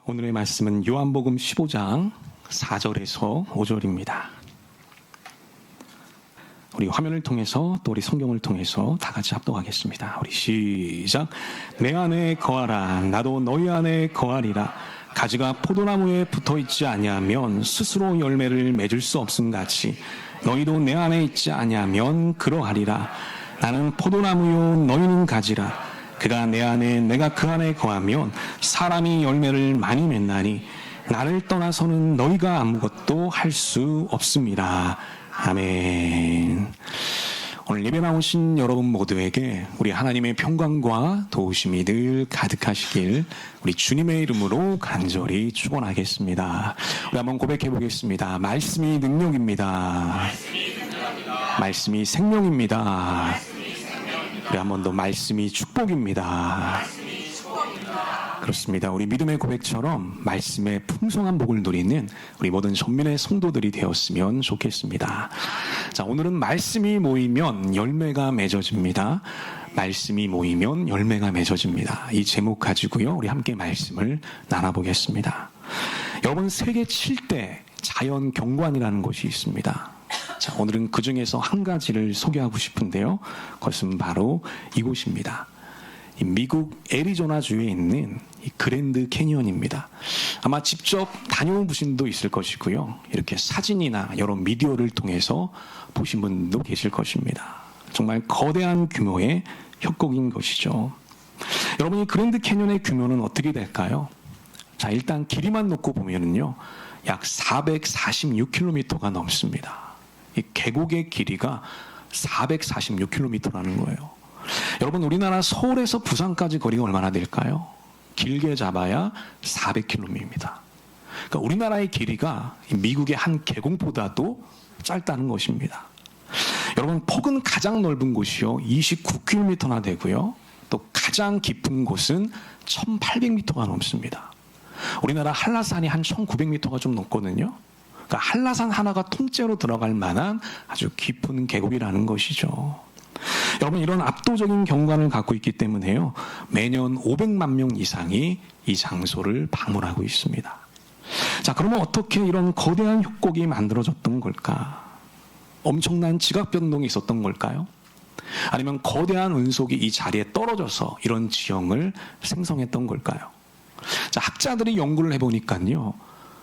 오늘의 말씀은 요한복음 15장 4절에서 5절입니다. 우리 화면을 통해서 또 우리 성경을 통해서 다 같이 합독하겠습니다. 우리 시작. 내 안에 거하라. 나도 너희 안에 거하리라. 가지가 포도나무에 붙어있지 아니하면 스스로 열매를 맺을 수 없음같이 너희도 내 안에 있지 아니하면 그러하리라. 나는 포도나무요 너희는 가지라. 그가 내 안에 내가 그 안에 거하면 사람이 열매를 많이 맺나니 나를 떠나서는 너희가 아무것도 할 수 없습니다. 아멘. 오늘 예배 나오신 여러분 모두에게 우리 하나님의 평강과 도우심이 늘 가득하시길 우리 주님의 이름으로 간절히 축원하겠습니다. 우리 한번 고백해 보겠습니다. 말씀이 능력입니다. 말씀이 생명입니다. 우리 한 번 더 말씀이 축복입니다. 그렇습니다. 우리 믿음의 고백처럼 말씀의 풍성한 복을 누리는 우리 모든 전민의 성도들이 되었으면 좋겠습니다. 자, 오늘은 말씀이 모이면 열매가 맺어집니다. 말씀이 모이면 열매가 맺어집니다. 이 제목 가지고요, 우리 함께 말씀을 나눠보겠습니다. 여러분, 세계 7대 자연 경관이라는 곳이 있습니다. 자, 오늘은 그 중에서 한 가지를 소개하고 싶은데요. 그것은 바로 이곳입니다. 미국 애리조나주에 있는 이 그랜드 캐니언입니다. 아마 직접 다녀온 분도 있을 것이고요. 이렇게 사진이나 여러 미디어를 통해서 보신 분도 계실 것입니다. 정말 거대한 규모의 협곡인 것이죠. 여러분, 이 그랜드 캐니언의 규모는 어떻게 될까요? 자, 일단 길이만 놓고 보면은요, 약 446km가 넘습니다. 이 계곡의 길이가 446km라는 거예요. 여러분, 우리나라 서울에서 부산까지 거리가 얼마나 될까요? 길게 잡아야 400km입니다. 그러니까 우리나라의 길이가 미국의 한 계곡보다도 짧다는 것입니다. 여러분, 폭은 가장 넓은 곳이요 29km나 되고요. 또 가장 깊은 곳은 1800m가 넘습니다. 우리나라 한라산이 한 1900m가 좀 넘거든요. 그러니까 한라산 하나가 통째로 들어갈 만한 아주 깊은 계곡이라는 것이죠. 여러분, 이런 압도적인 경관을 갖고 있기 때문에요, 매년 500만 명 이상이 이 장소를 방문하고 있습니다. 자, 그러면 어떻게 이런 거대한 협곡이 만들어졌던 걸까? 엄청난 지각 변동이 있었던 걸까요? 아니면 거대한 운석이 이 자리에 떨어져서 이런 지형을 생성했던 걸까요? 자, 학자들이 연구를 해보니까요,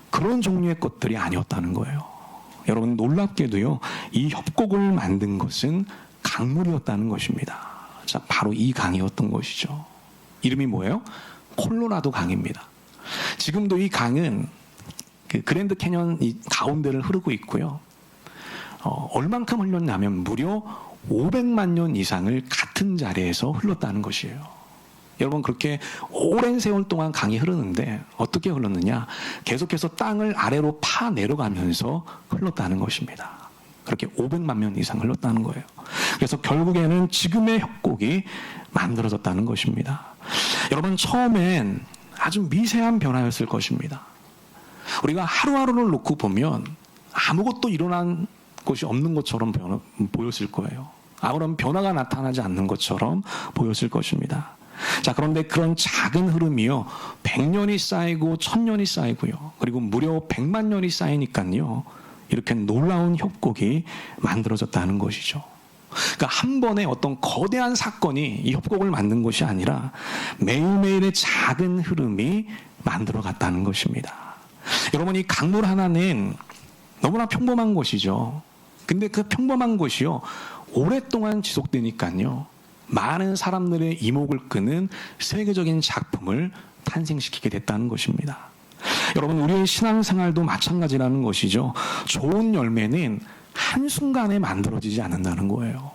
그런 종류의 것들이 아니었다는 거예요. 여러분, 놀랍게도요, 이 협곡을 만든 것은 강물이었다는 것입니다. 자, 바로 이 강이었던 것이죠. 이름이 뭐예요? 콜로라도 강입니다. 지금도 이 강은 그 그랜드 캐년 이 가운데를 흐르고 있고요. 얼만큼 흘렀냐면 무려 500만 년 이상을 같은 자리에서 흘렀다는 것이에요. 여러분, 그렇게 오랜 세월 동안 강이 흐르는데 어떻게 흘렀느냐? 계속해서 땅을 아래로 파 내려가면서 흘렀다는 것입니다. 그렇게 500만 년 이상 흘렀다는 거예요. 그래서 결국에는 지금의 협곡이 만들어졌다는 것입니다. 여러분, 처음엔 아주 미세한 변화였을 것입니다. 우리가 하루하루를 놓고 보면 아무것도 일어난 것이 없는 것처럼 보였을 거예요. 아무런 변화가 나타나지 않는 것처럼 보였을 것입니다. 자, 그런데 그런 작은 흐름이요, 100년이 쌓이고 1000년이 쌓이고요, 그리고 무려 100만 년이 쌓이니까요, 이렇게 놀라운 협곡이 만들어졌다는 것이죠. 그러니까 한 번에 어떤 거대한 사건이 이 협곡을 만든 것이 아니라 매일매일의 작은 흐름이 만들어갔다는 것입니다. 여러분, 이 강물 하나는 너무나 평범한 것이죠. 근데 그 평범한 것이요, 오랫동안 지속되니까요, 많은 사람들의 이목을 끄는 세계적인 작품을 탄생시키게 됐다는 것입니다. 여러분, 우리의 신앙생활도 마찬가지라는 것이죠. 좋은 열매는 한순간에 만들어지지 않는다는 거예요.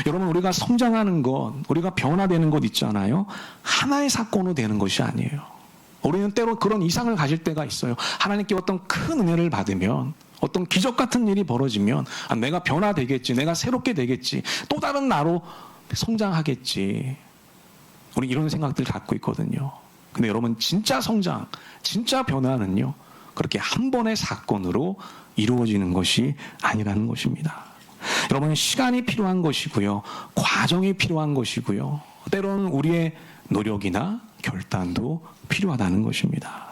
여러분, 우리가 성장하는 것, 우리가 변화되는 것 있잖아요. 하나의 사건으로 되는 것이 아니에요. 우리는 때로 그런 이상을 가질 때가 있어요. 하나님께 어떤 큰 은혜를 받으면, 어떤 기적 같은 일이 벌어지면, 내가 변화되겠지, 내가 새롭게 되겠지, 또 다른 나로 성장하겠지. 우리 이런 생각들 갖고 있거든요. 근데 여러분, 진짜 성장, 진짜 변화는요, 그렇게 한 번의 사건으로 이루어지는 것이 아니라는 것입니다. 여러분, 시간이 필요한 것이고요, 과정이 필요한 것이고요, 때로는 우리의 노력이나 결단도 필요하다는 것입니다.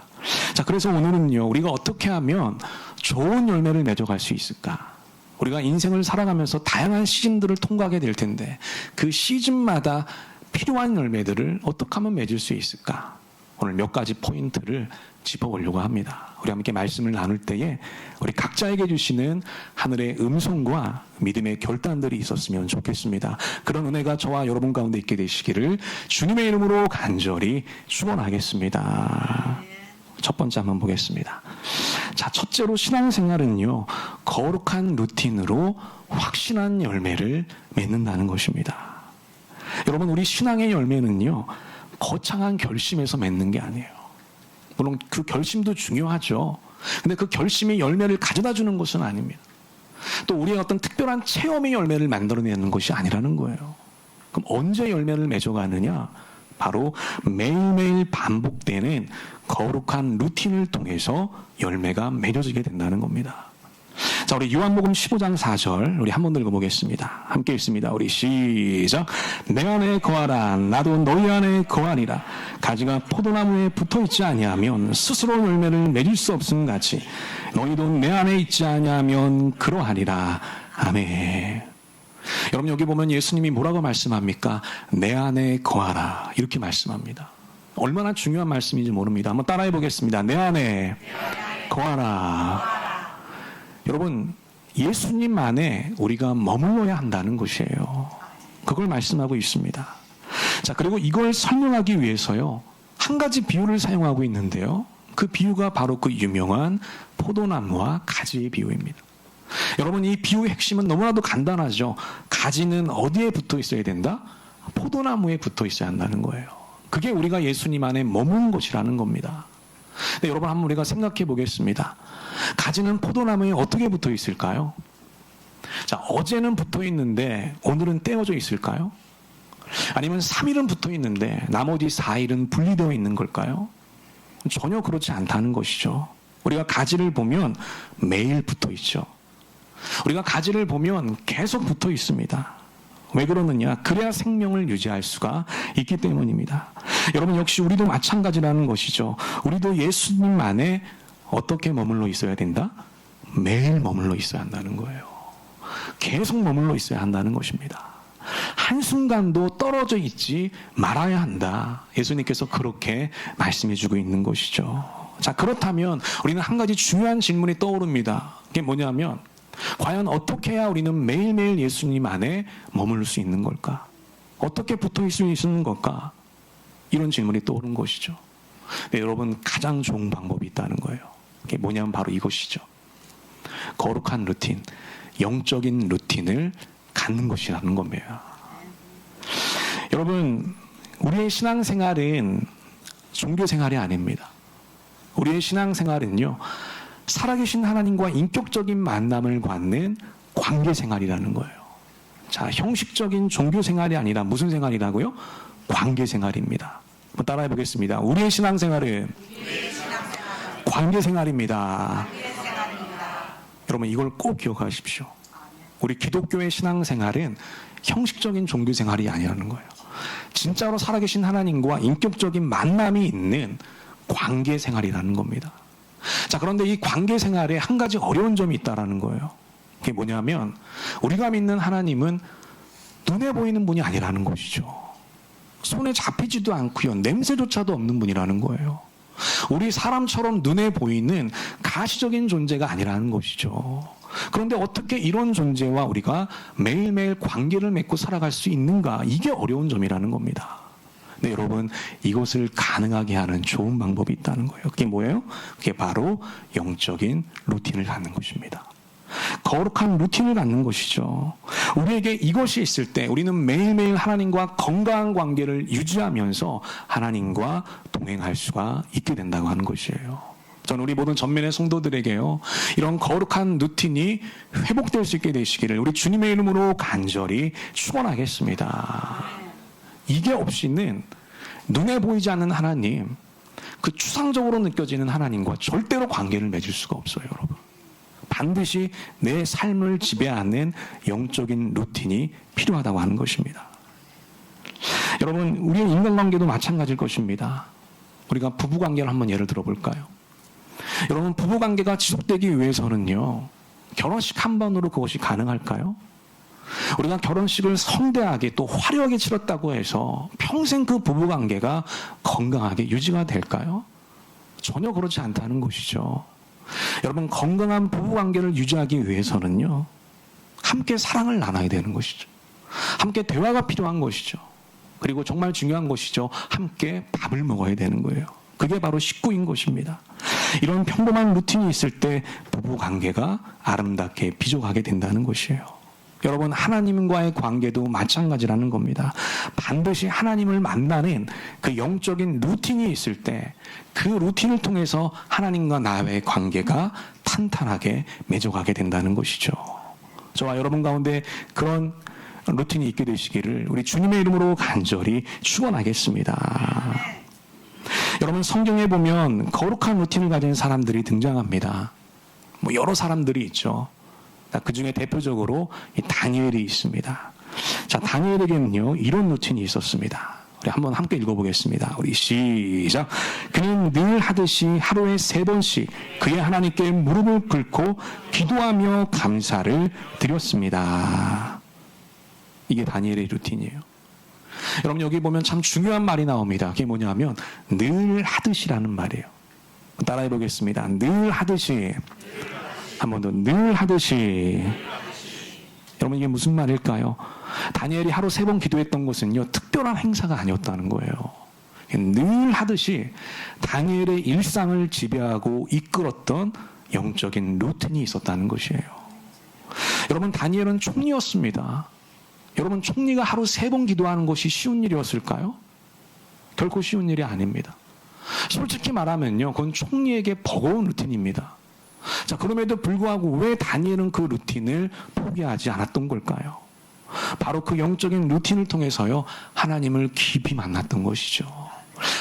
자, 그래서 오늘은요, 우리가 어떻게 하면 좋은 열매를 맺어갈 수 있을까? 우리가 인생을 살아가면서 다양한 시즌들을 통과하게 될 텐데 그 시즌마다 필요한 열매들을 어떻게 하면 맺을 수 있을까? 오늘 몇 가지 포인트를 짚어보려고 합니다. 우리 함께 말씀을 나눌 때에 우리 각자에게 주시는 하늘의 음성과 믿음의 결단들이 있었으면 좋겠습니다. 그런 은혜가 저와 여러분 가운데 있게 되시기를 주님의 이름으로 간절히 축원하겠습니다. 첫 번째 한번 보겠습니다. 자, 첫째로 신앙생활은요, 거룩한 루틴으로 확신한 열매를 맺는다는 것입니다. 여러분, 우리 신앙의 열매는요, 거창한 결심에서 맺는 게 아니에요. 물론 그 결심도 중요하죠. 근데 그 결심이 열매를 가져다 주는 것은 아닙니다. 또 우리의 어떤 특별한 체험의 열매를 만들어내는 것이 아니라는 거예요. 그럼 언제 열매를 맺어가느냐? 바로 매일매일 반복되는 거룩한 루틴을 통해서 열매가 맺어지게 된다는 겁니다. 자, 우리 요한복음 15장 4절 우리 한 번 더 읽어보겠습니다. 함께 읽습니다. 우리 시작. 내 안에 거하라. 나도 너희 안에 거하리라. 가지가 포도나무에 붙어있지 아니하면 스스로 열매를 맺을 수 없음 같이 너희도 내 안에 있지 아니하면 그러하리라. 아멘. 여러분, 여기 보면 예수님이 뭐라고 말씀합니까? 내 안에 거하라, 이렇게 말씀합니다. 얼마나 중요한 말씀인지 모릅니다. 한번 따라해 보겠습니다. 내 안에 거하라. 여러분, 예수님 안에 우리가 머물러야 한다는 것이에요. 그걸 말씀하고 있습니다. 자, 그리고 이걸 설명하기 위해서요, 한 가지 비유를 사용하고 있는데요, 그 비유가 바로 그 유명한 포도나무와 가지의 비유입니다. 여러분, 이 비유의 핵심은 너무나도 간단하죠. 가지는 어디에 붙어 있어야 된다? 포도나무에 붙어 있어야 한다는 거예요. 그게 우리가 예수님 안에 머무는 것이라는 겁니다. 네, 여러분, 한번 우리가 생각해 보겠습니다. 가지는 포도나무에 어떻게 붙어 있을까요? 자, 어제는 붙어 있는데 오늘은 떼어져 있을까요? 아니면 3일은 붙어 있는데 나머지 4일은 분리되어 있는 걸까요? 전혀 그렇지 않다는 것이죠. 우리가 가지를 보면 매일 붙어 있죠. 우리가 가지를 보면 계속 붙어 있습니다. 왜 그러느냐? 그래야 생명을 유지할 수가 있기 때문입니다. 여러분, 역시 우리도 마찬가지라는 것이죠. 우리도 예수님 안에 어떻게 머물러 있어야 된다? 매일 머물러 있어야 한다는 거예요. 계속 머물러 있어야 한다는 것입니다. 한순간도 떨어져 있지 말아야 한다. 예수님께서 그렇게 말씀해 주고 있는 것이죠. 자, 그렇다면 우리는 한 가지 중요한 질문이 떠오릅니다. 그게 뭐냐면, 과연 어떻게 해야 우리는 매일매일 예수님 안에 머물 수 있는 걸까? 어떻게 붙어 있을 수 있는 걸까? 이런 질문이 떠오른 것이죠. 네, 여러분, 가장 좋은 방법이 있다는 거예요. 그게 뭐냐면 바로 이것이죠. 거룩한 루틴, 영적인 루틴을 갖는 것이라는 겁니다. 여러분, 우리의 신앙생활은 종교생활이 아닙니다. 우리의 신앙생활은요, 살아계신 하나님과 인격적인 만남을 갖는 관계생활이라는 거예요. 자, 형식적인 종교생활이 아니라 무슨 생활이라고요? 관계생활입니다. 한번 따라해 보겠습니다. 우리의 신앙생활은 관계생활입니다. 여러분, 이걸 꼭 기억하십시오. 우리 기독교의 신앙생활은 형식적인 종교생활이 아니라는 거예요. 진짜로 살아계신 하나님과 인격적인 만남이 있는 관계생활이라는 겁니다. 자, 그런데 이 관계생활에 한 가지 어려운 점이 있다는 거예요. 그게 뭐냐면, 우리가 믿는 하나님은 눈에 보이는 분이 아니라는 것이죠. 손에 잡히지도 않고요, 냄새조차도 없는 분이라는 거예요. 우리 사람처럼 눈에 보이는 가시적인 존재가 아니라는 것이죠. 그런데 어떻게 이런 존재와 우리가 매일매일 관계를 맺고 살아갈 수 있는가? 이게 어려운 점이라는 겁니다. 네, 여러분, 이것을 가능하게 하는 좋은 방법이 있다는 거예요. 그게 뭐예요? 그게 바로 영적인 루틴을 갖는 것입니다. 거룩한 루틴을 갖는 것이죠. 우리에게 이것이 있을 때 우리는 매일매일 하나님과 건강한 관계를 유지하면서 하나님과 동행할 수가 있게 된다고 하는 것이에요. 저는 우리 모든 전면의 성도들에게요, 이런 거룩한 루틴이 회복될 수 있게 되시기를 우리 주님의 이름으로 간절히 축원하겠습니다. 이게 없이는 눈에 보이지 않는 하나님, 그 추상적으로 느껴지는 하나님과 절대로 관계를 맺을 수가 없어요, 여러분. 반드시 내 삶을 지배하는 영적인 루틴이 필요하다고 하는 것입니다. 여러분, 우리의 인간관계도 마찬가지일 것입니다. 우리가 부부관계를 한번 예를 들어볼까요? 여러분, 부부관계가 지속되기 위해서는요, 결혼식 한 번으로 그것이 가능할까요? 우리가 결혼식을 성대하게 또 화려하게 치렀다고 해서 평생 그 부부관계가 건강하게 유지가 될까요? 전혀 그렇지 않다는 것이죠. 여러분, 건강한 부부관계를 유지하기 위해서는요, 함께 사랑을 나눠야 되는 것이죠. 함께 대화가 필요한 것이죠. 그리고 정말 중요한 것이죠. 함께 밥을 먹어야 되는 거예요. 그게 바로 식구인 것입니다. 이런 평범한 루틴이 있을 때 부부관계가 아름답게 비춰가게 된다는 것이에요. 여러분, 하나님과의 관계도 마찬가지라는 겁니다. 반드시 하나님을 만나는 그 영적인 루틴이 있을 때 그 루틴을 통해서 하나님과 나의 관계가 탄탄하게 맺어가게 된다는 것이죠. 저와 여러분 가운데 그런 루틴이 있게 되시기를 우리 주님의 이름으로 간절히 축원하겠습니다. 여러분, 성경에 보면 거룩한 루틴을 가진 사람들이 등장합니다. 여러 사람들이 있죠. 그 중에 대표적으로 이 다니엘이 있습니다. 자, 다니엘에게는요, 이런 루틴이 있었습니다. 우리 한번 함께 읽어보겠습니다. 우리 시작. 그는 늘 하듯이 하루에 3번씩 그의 하나님께 무릎을 꿇고 기도하며 감사를 드렸습니다. 이게 다니엘의 루틴이에요. 여러분, 여기 보면 참 중요한 말이 나옵니다. 그게 뭐냐면 늘 하듯이라는 말이에요. 따라해 보겠습니다. 늘 하듯이. 한 번 더. 늘 하듯이. 여러분, 이게 무슨 말일까요? 다니엘이 하루 3번 기도했던 것은요, 특별한 행사가 아니었다는 거예요. 늘 하듯이 다니엘의 일상을 지배하고 이끌었던 영적인 루틴이 있었다는 것이에요. 여러분, 다니엘은 총리였습니다. 여러분, 총리가 하루 3번 기도하는 것이 쉬운 일이었을까요? 결코 쉬운 일이 아닙니다. 솔직히 말하면요, 그건 총리에게 버거운 루틴입니다. 자, 그럼에도 불구하고 왜 다니엘은 그 루틴을 포기하지 않았던 걸까요? 바로 그 영적인 루틴을 통해서요, 하나님을 깊이 만났던 것이죠.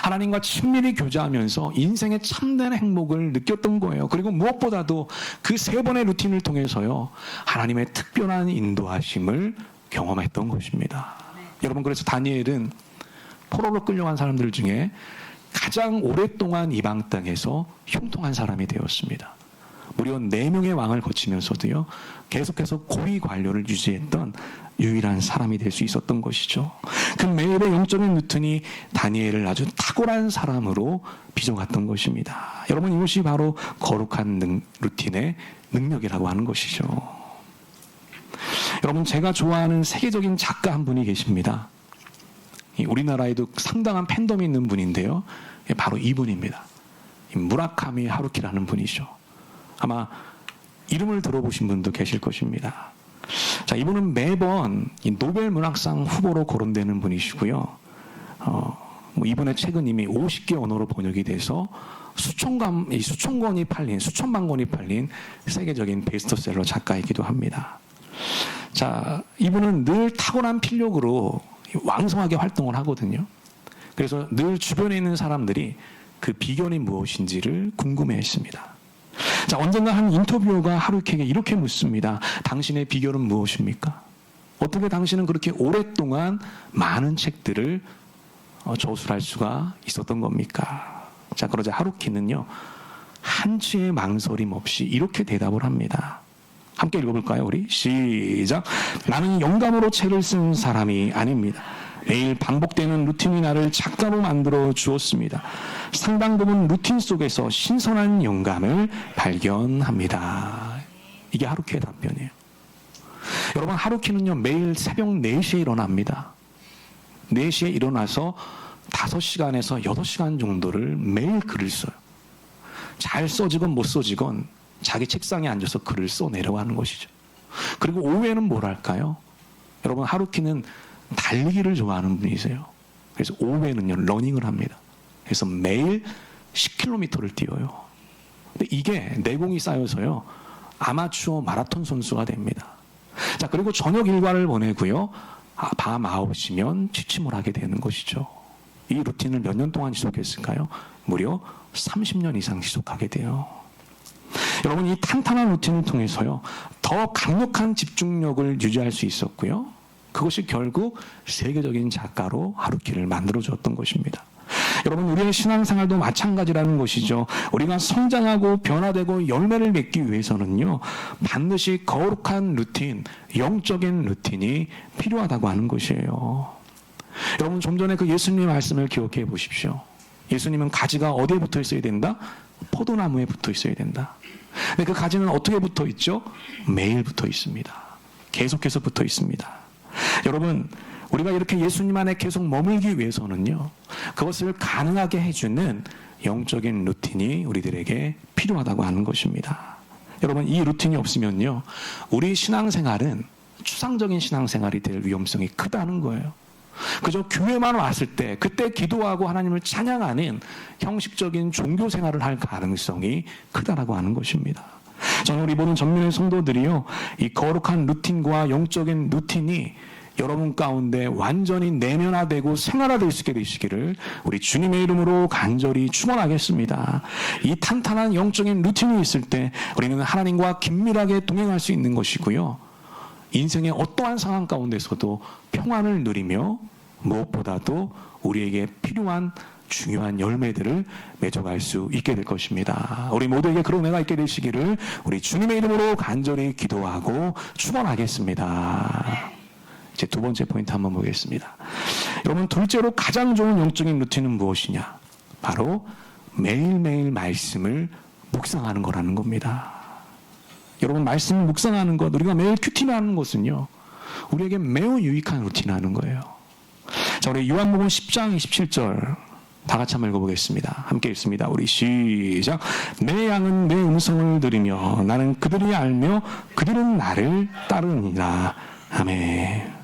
하나님과 친밀히 교제하면서 인생의 참된 행복을 느꼈던 거예요. 그리고 무엇보다도 그 3번의 루틴을 통해서요, 하나님의 특별한 인도하심을 경험했던 것입니다. 여러분, 그래서 다니엘은 포로로 끌려간 사람들 중에 가장 오랫동안 이방 땅에서 형통한 사람이 되었습니다. 무려 4명의 왕을 거치면서도요, 계속해서 고위 관료를 유지했던 유일한 사람이 될 수 있었던 것이죠. 그 매일의 영적인 루틴이 다니엘을 아주 탁월한 사람으로 빚어갔던 것입니다. 여러분, 이것이 바로 거룩한 루틴의 능력이라고 하는 것이죠. 여러분, 제가 좋아하는 세계적인 작가 한 분이 계십니다. 우리나라에도 상당한 팬덤이 있는 분인데요, 바로 이분입니다. 무라카미 하루키라는 분이죠. 아마 이름을 들어보신 분도 계실 것입니다. 자, 이분은 매번 노벨 문학상 후보로 거론되는 분이시고요. 이분의 책은 이미 50개 언어로 번역이 돼서 수천만 권이 팔린 세계적인 베스트셀러 작가이기도 합니다. 자, 이분은 늘 탁월한 필력으로 왕성하게 활동을 하거든요. 그래서 늘 주변에 있는 사람들이 그 비결이 무엇인지를 궁금해했습니다. 자, 언젠가 한 인터뷰어가 하루키에게 이렇게 묻습니다. 당신의 비결은 무엇입니까? 어떻게 당신은 그렇게 오랫동안 많은 책들을 저술할 수가 있었던 겁니까? 자, 그러자 하루키는요, 한치의 망설임 없이 이렇게 대답을 합니다. 함께 읽어볼까요, 우리? 시작. 나는 영감으로 책을 쓴 사람이 아닙니다. 매일 반복되는 루틴이 나를 작가로 만들어 주었습니다. 상당 부분 루틴 속에서 신선한 영감을 발견합니다. 이게 하루키의 답변이에요. 여러분, 하루키는요, 매일 새벽 4시에 일어납니다. 4시에 일어나서 5시간에서 6시간 정도를 매일 글을 써요. 잘 써지건 못 써지건 자기 책상에 앉아서 글을 써내려고 하는 것이죠. 그리고 오후에는 뭘 할까요? 여러분, 하루키는 달리기를 좋아하는 분이세요. 그래서 오후에는요, 러닝을 합니다. 그래서 매일 10km를 뛰어요. 근데 이게 내공이 쌓여서요, 아마추어 마라톤 선수가 됩니다. 자, 그리고 저녁 일과를 보내고요, 밤 9시면 취침을 하게 되는 것이죠. 이 루틴을 몇 년 동안 지속했을까요? 무려 30년 이상 지속하게 돼요. 여러분, 이 탄탄한 루틴을 통해서요, 더 강력한 집중력을 유지할 수 있었고요, 그것이 결국 세계적인 작가로 하루키를 만들어주었던 것입니다. 여러분, 우리의 신앙생활도 마찬가지라는 것이죠. 우리가 성장하고 변화되고 열매를 맺기 위해서는요, 반드시 거룩한 루틴, 영적인 루틴이 필요하다고 하는 것이에요. 여러분, 좀 전에 그 예수님의 말씀을 기억해 보십시오. 예수님은 가지가 어디에 붙어 있어야 된다? 포도나무에 붙어 있어야 된다. 근데 그 가지는 어떻게 붙어 있죠? 매일 붙어 있습니다. 계속해서 붙어 있습니다. 여러분, 우리가 이렇게 예수님 안에 계속 머물기 위해서는요, 그것을 가능하게 해주는 영적인 루틴이 우리들에게 필요하다고 하는 것입니다. 여러분, 이 루틴이 없으면요, 우리 신앙생활은 추상적인 신앙생활이 될 위험성이 크다는 거예요. 그저 교회만 왔을 때 그때 기도하고 하나님을 찬양하는 형식적인 종교 생활을 할 가능성이 크다라고 하는 것입니다. 저는 우리 모든 전면의 성도들이요, 이 거룩한 루틴과 영적인 루틴이 여러분 가운데 완전히 내면화되고 생활화될 수 있게 되시기를 우리 주님의 이름으로 간절히 축원하겠습니다. 이 탄탄한 영적인 루틴이 있을 때 우리는 하나님과 긴밀하게 동행할 수 있는 것이고요, 인생의 어떠한 상황 가운데서도 평안을 누리며 무엇보다도 우리에게 필요한 중요한 열매들을 맺어갈 수 있게 될 것입니다. 우리 모두에게 그런 은혜가 있게 되시기를 우리 주님의 이름으로 간절히 기도하고 축원하겠습니다. 이제 두 번째 포인트 한번 보겠습니다. 여러분, 둘째로 가장 좋은 영적인 루틴은 무엇이냐? 바로 매일매일 말씀을 묵상하는 거라는 겁니다. 여러분, 말씀을 묵상하는 것, 우리가 매일 큐티하는 것은요, 우리에게 매우 유익한 루틴하는 거예요. 자, 우리 요한복음 10장 27절 다 같이 한번 읽어보겠습니다. 함께 읽습니다. 우리 시작. 내 양은 내 음성을 들으며 나는 그들이 알며 그들은 나를 따르니라. 아멘.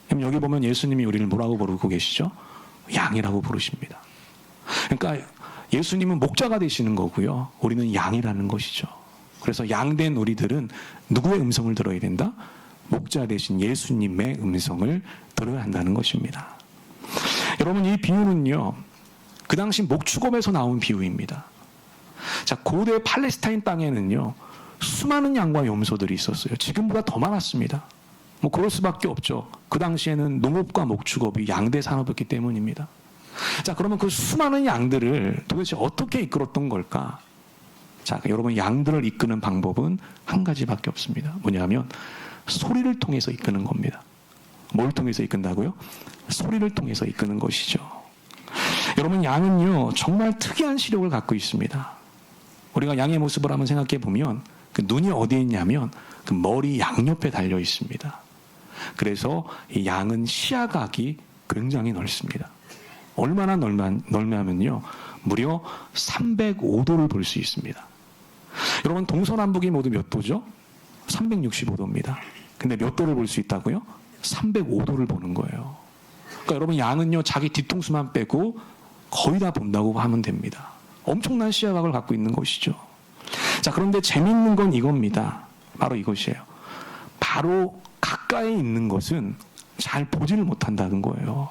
그럼 여기 보면 예수님이 우리를 뭐라고 부르고 계시죠? 양이라고 부르십니다. 그러니까 예수님은 목자가 되시는 거고요, 우리는 양이라는 것이죠. 그래서 양된 우리들은 누구의 음성을 들어야 된다? 목자 되신 예수님의 음성을 들어야 한다는 것입니다. 여러분, 이 비유는요, 그 당시 목축업에서 나온 비유입니다. 자, 고대 팔레스타인 땅에는요, 수많은 양과 염소들이 있었어요. 지금보다 더 많았습니다. 뭐 그럴 수밖에 없죠. 그 당시에는 농업과 목축업이 양대 산업이었기 때문입니다. 자, 그러면 그 수많은 양들을 도대체 어떻게 이끌었던 걸까? 자, 여러분, 양들을 이끄는 방법은 한 가지밖에 없습니다. 뭐냐면 소리를 통해서 이끄는 겁니다. 뭘 통해서 이끈다고요? 소리를 통해서 이끄는 것이죠. 여러분, 양은요, 정말 특이한 시력을 갖고 있습니다. 우리가 양의 모습을 한번 생각해 보면 그 눈이 어디에 있냐면 그 머리 양옆에 달려 있습니다. 그래서 이 양은 시야각이 굉장히 넓습니다. 얼마나 넓냐면요, 무려 305도를 볼 수 있습니다. 여러분, 동서남북이 모두 몇 도죠? 365도입니다. 근데 몇 도를 볼 수 있다고요? 305도를 보는 거예요. 그러니까 여러분, 양은요, 자기 뒤통수만 빼고 거의 다 본다고 하면 됩니다. 엄청난 시야각을 갖고 있는 것이죠. 자, 그런데 재밌는 건 이겁니다. 바로 이것이에요. 바로 가까이 있는 것은 잘 보지를 못한다는 거예요.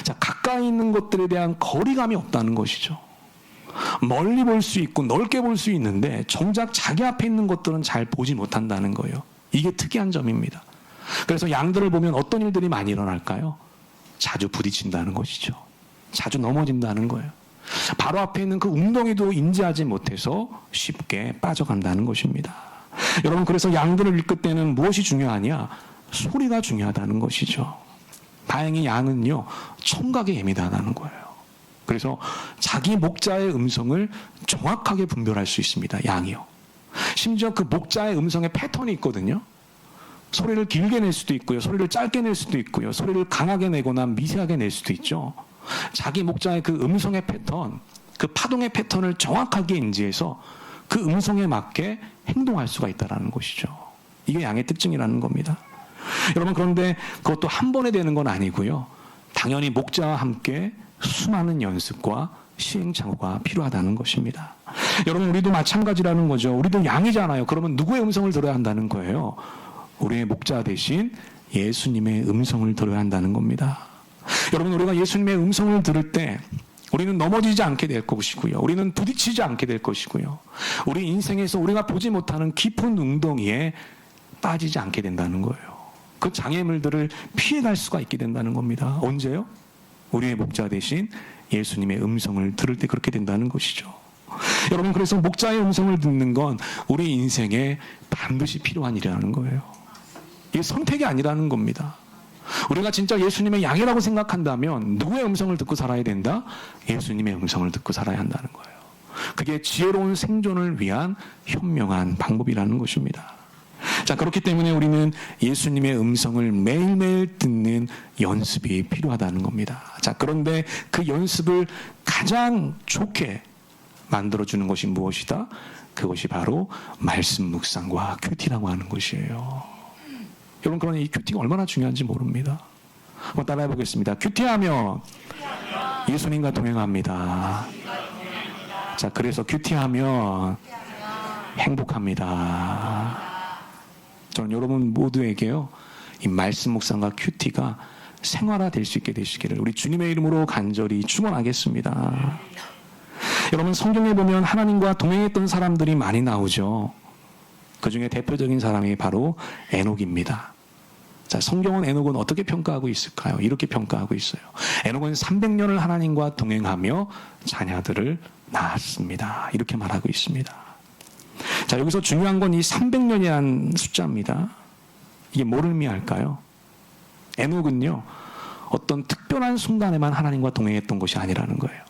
자, 가까이 있는 것들에 대한 거리감이 없다는 것이죠. 멀리 볼 수 있고 넓게 볼 수 있는데 정작 자기 앞에 있는 것들은 잘 보지 못한다는 거예요. 이게 특이한 점입니다. 그래서 양들을 보면 어떤 일들이 많이 일어날까요? 자주 부딪힌다는 것이죠. 자주 넘어진다는 거예요. 바로 앞에 있는 그 웅덩이도 인지하지 못해서 쉽게 빠져간다는 것입니다. 여러분, 그래서 양들을 이끌 때는 무엇이 중요하냐? 소리가 중요하다는 것이죠. 다행히 양은요, 청각에 예민하다는 거예요. 그래서 자기 목자의 음성을 정확하게 분별할 수 있습니다. 양이요. 심지어 그 목자의 음성에 패턴이 있거든요. 소리를 길게 낼 수도 있고요, 소리를 짧게 낼 수도 있고요, 소리를 강하게 내거나 미세하게 낼 수도 있죠. 자기 목자의 그 음성의 패턴, 그 파동의 패턴을 정확하게 인지해서 그 음성에 맞게 행동할 수가 있다는 것이죠. 이게 양의 특징이라는 겁니다. 여러분, 그런데 그것도 한 번에 되는 건 아니고요, 당연히 목자와 함께 수많은 연습과 시행착오가 필요하다는 것입니다. 여러분, 우리도 마찬가지라는 거죠. 우리도 양이잖아요. 그러면 누구의 음성을 들어야 한다는 거예요? 우리의 목자 대신 예수님의 음성을 들어야 한다는 겁니다. 여러분, 우리가 예수님의 음성을 들을 때 우리는 넘어지지 않게 될 것이고요, 우리는 부딪히지 않게 될 것이고요, 우리 인생에서 우리가 보지 못하는 깊은 웅덩이에 빠지지 않게 된다는 거예요. 그 장애물들을 피해갈 수가 있게 된다는 겁니다. 언제요? 우리의 목자 대신 예수님의 음성을 들을 때 그렇게 된다는 것이죠. 여러분, 그래서 목자의 음성을 듣는 건 우리 인생에 반드시 필요한 일이라는 거예요. 이게 선택이 아니라는 겁니다. 우리가 진짜 예수님의 양이라고 생각한다면 누구의 음성을 듣고 살아야 된다? 예수님의 음성을 듣고 살아야 한다는 거예요. 그게 지혜로운 생존을 위한 현명한 방법이라는 것입니다. 자, 그렇기 때문에 우리는 예수님의 음성을 매일매일 듣는 연습이 필요하다는 겁니다. 자, 그런데 그 연습을 가장 좋게 만들어주는 것이 무엇이다? 그것이 바로 말씀 묵상과 큐티라고 하는 것이에요. 여러분, 그러니 이 큐티가 얼마나 중요한지 모릅니다. 한번 따라해 보겠습니다. 큐티하면 예수님과 동행합니다. 자, 그래서 큐티하면 행복합니다. 저는 여러분 모두에게요, 이 말씀 묵상과 큐티가 생활화될 수 있게 되시기를 우리 주님의 이름으로 간절히 축원하겠습니다. 여러분, 성경에 보면 하나님과 동행했던 사람들이 많이 나오죠. 그 중에 대표적인 사람이 바로 에녹입니다. 자, 성경은 에녹은 어떻게 평가하고 있을까요? 이렇게 평가하고 있어요. 에녹은 300년을 하나님과 동행하며 자녀들을 낳았습니다. 이렇게 말하고 있습니다. 자, 여기서 중요한 건 이 300년이라는 숫자입니다. 이게 뭘 의미할까요? 에녹은요, 어떤 특별한 순간에만 하나님과 동행했던 것이 아니라는 거예요.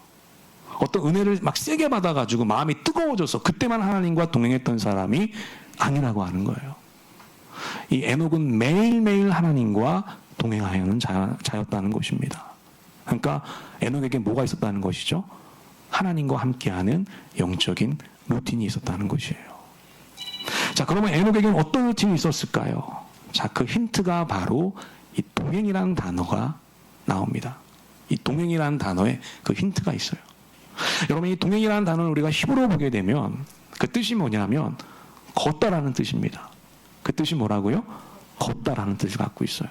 어떤 은혜를 막 세게 받아가지고 마음이 뜨거워져서 그때만 하나님과 동행했던 사람이 아니라고 하는 거예요. 이 에녹은 매일매일 하나님과 동행하는 자였다는 것입니다. 그러니까 에녹에게 뭐가 있었다는 것이죠? 하나님과 함께하는 영적인 루틴이 있었다는 것이에요. 자, 그러면 에녹에게는 어떤 루틴이 있었을까요? 자, 그 힌트가 바로 이 동행이라는 단어가 나옵니다. 이 동행이라는 단어에 그 힌트가 있어요. 여러분, 이 동행이라는 단어를 우리가 히브리어로 보게 되면 그 뜻이 뭐냐면 걷다라는 뜻입니다. 그 뜻이 뭐라고요? 걷다라는 뜻을 갖고 있어요.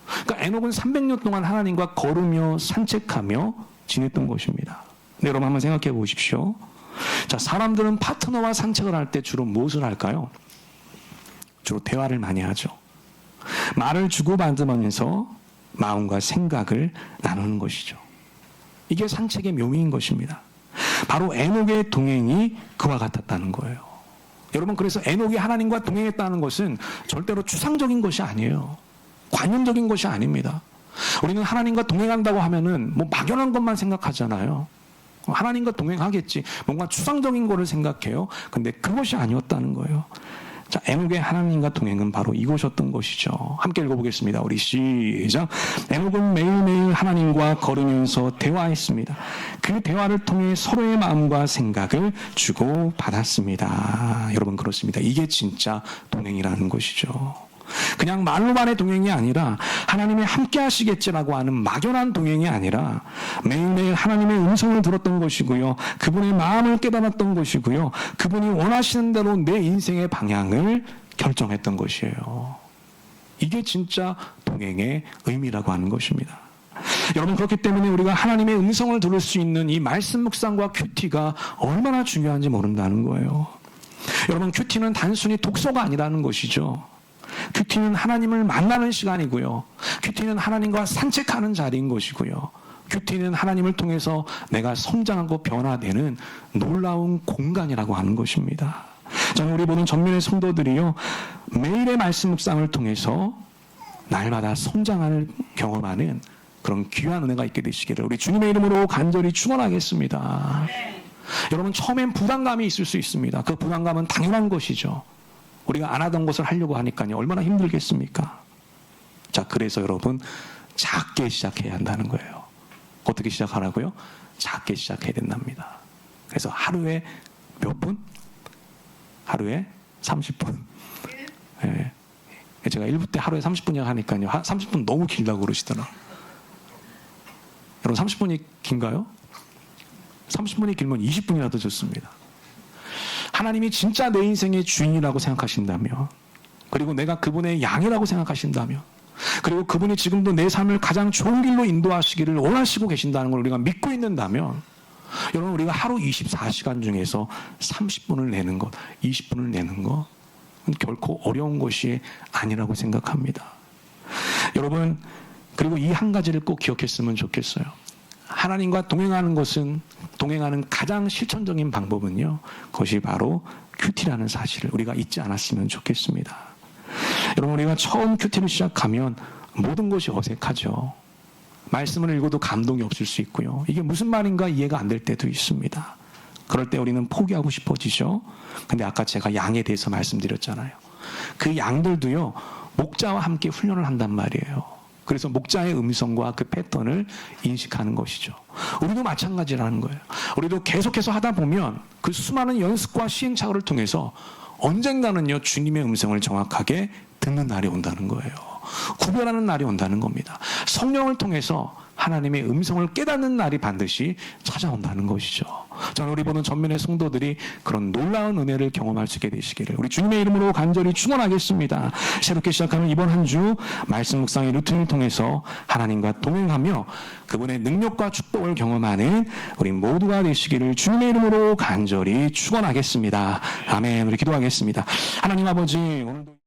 그러니까 에녹은 300년 동안 하나님과 걸으며 산책하며 지냈던 것입니다. 네, 여러분 한번 생각해 보십시오. 자, 사람들은 파트너와 산책을 할 때 주로 무엇을 할까요? 주로 대화를 많이 하죠. 말을 주고받으면서 마음과 생각을 나누는 것이죠. 이게 산책의 묘미인 것입니다. 바로 에녹의 동행이 그와 같았다는 거예요. 여러분, 그래서 에녹이 하나님과 동행했다는 것은 절대로 추상적인 것이 아니에요. 관념적인 것이 아닙니다. 우리는 하나님과 동행한다고 하면은 뭐 막연한 것만 생각하잖아요. 하나님과 동행하겠지. 뭔가 추상적인 거를 생각해요. 근데 그것이 아니었다는 거예요. 자, 에녹의 하나님과 동행은 바로 이것이었던 것이죠. 함께 읽어보겠습니다. 우리 시작. 에녹은 매일매일 하나님과 걸으면서 대화했습니다. 그 대화를 통해 서로의 마음과 생각을 주고받았습니다. 여러분, 그렇습니다. 이게 진짜 동행이라는 것이죠. 그냥 말로만의 동행이 아니라 하나님이 함께 하시겠지라고 하는 막연한 동행이 아니라 매일매일 하나님의 음성을 들었던 것이고요. 그분의 마음을 깨달았던 것이고요. 그분이 원하시는 대로 내 인생의 방향을 결정했던 것이에요. 이게 진짜 동행의 의미라고 하는 것입니다. 여러분, 그렇기 때문에 우리가 하나님의 음성을 들을 수 있는 이 말씀 묵상과 큐티가 얼마나 중요한지 모른다는 거예요. 여러분, 큐티는 단순히 독서가 아니라는 것이죠. 큐티는 하나님을 만나는 시간이고요. 큐티는 하나님과 산책하는 자리인 것이고요. 큐티는 하나님을 통해서 내가 성장하고 변화되는 놀라운 공간이라고 하는 것입니다. 저는 우리 모든 전면의 성도들이요, 매일의 말씀 묵상을 통해서 날마다 성장을 경험하는 그런 귀한 은혜가 있게 되시기를 우리 주님의 이름으로 간절히 축원하겠습니다. 여러분, 처음엔 부담감이 있을 수 있습니다. 그 부담감은 당연한 것이죠. 우리가 안 하던 것을 하려고 하니까요, 얼마나 힘들겠습니까? 자, 그래서 여러분, 작게 시작해야 한다는 거예요. 어떻게 시작하라고요? 작게 시작해야 된답니다. 그래서 하루에 몇 분? 하루에 30분. 네. 제가 1부 때 하루에 30분이라고 하니까요, 30분 너무 길다고 그러시더라. 여러분, 30분이 긴가요? 30분이 길면 20분이라도 좋습니다. 하나님이 진짜 내 인생의 주인이라고 생각하신다면, 그리고 내가 그분의 양이라고 생각하신다면, 그리고 그분이 지금도 내 삶을 가장 좋은 길로 인도하시기를 원하시고 계신다는 걸 우리가 믿고 있는다면, 여러분, 우리가 하루 24시간 중에서 30분을 내는 것, 20분을 내는 것, 결코 어려운 것이 아니라고 생각합니다. 여러분, 그리고 이 한 가지를 꼭 기억했으면 좋겠어요. 하나님과 동행하는 가장 실천적인 방법은요, 그것이 바로 큐티라는 사실을 우리가 잊지 않았으면 좋겠습니다. 여러분, 우리가 처음 큐티를 시작하면 모든 것이 어색하죠. 말씀을 읽어도 감동이 없을 수 있고요. 이게 무슨 말인가 이해가 안 될 때도 있습니다. 그럴 때 우리는 포기하고 싶어지죠. 근데 아까 제가 양에 대해서 말씀드렸잖아요. 그 양들도요, 목자와 함께 훈련을 한단 말이에요. 그래서 목자의 음성과 그 패턴을 인식하는 것이죠. 우리도 마찬가지라는 거예요. 우리도 계속해서 하다 보면 그 수많은 연습과 시행착오를 통해서 언젠가는요, 주님의 음성을 정확하게 듣는 날이 온다는 거예요. 구별하는 날이 온다는 겁니다. 성령을 통해서 하나님의 음성을 깨닫는 날이 반드시 찾아온다는 것이죠. 저는 우리 보는 전면의 성도들이 그런 놀라운 은혜를 경험할 수 있게 되시기를 우리 주님의 이름으로 간절히 축원하겠습니다. 새롭게 시작하는 이번 한 주 말씀 묵상의 루틴을 통해서 하나님과 동행하며 그분의 능력과 축복을 경험하는 우리 모두가 되시기를 주님의 이름으로 간절히 축원하겠습니다. 아멘. 우리 기도하겠습니다. 하나님 아버지, 오늘도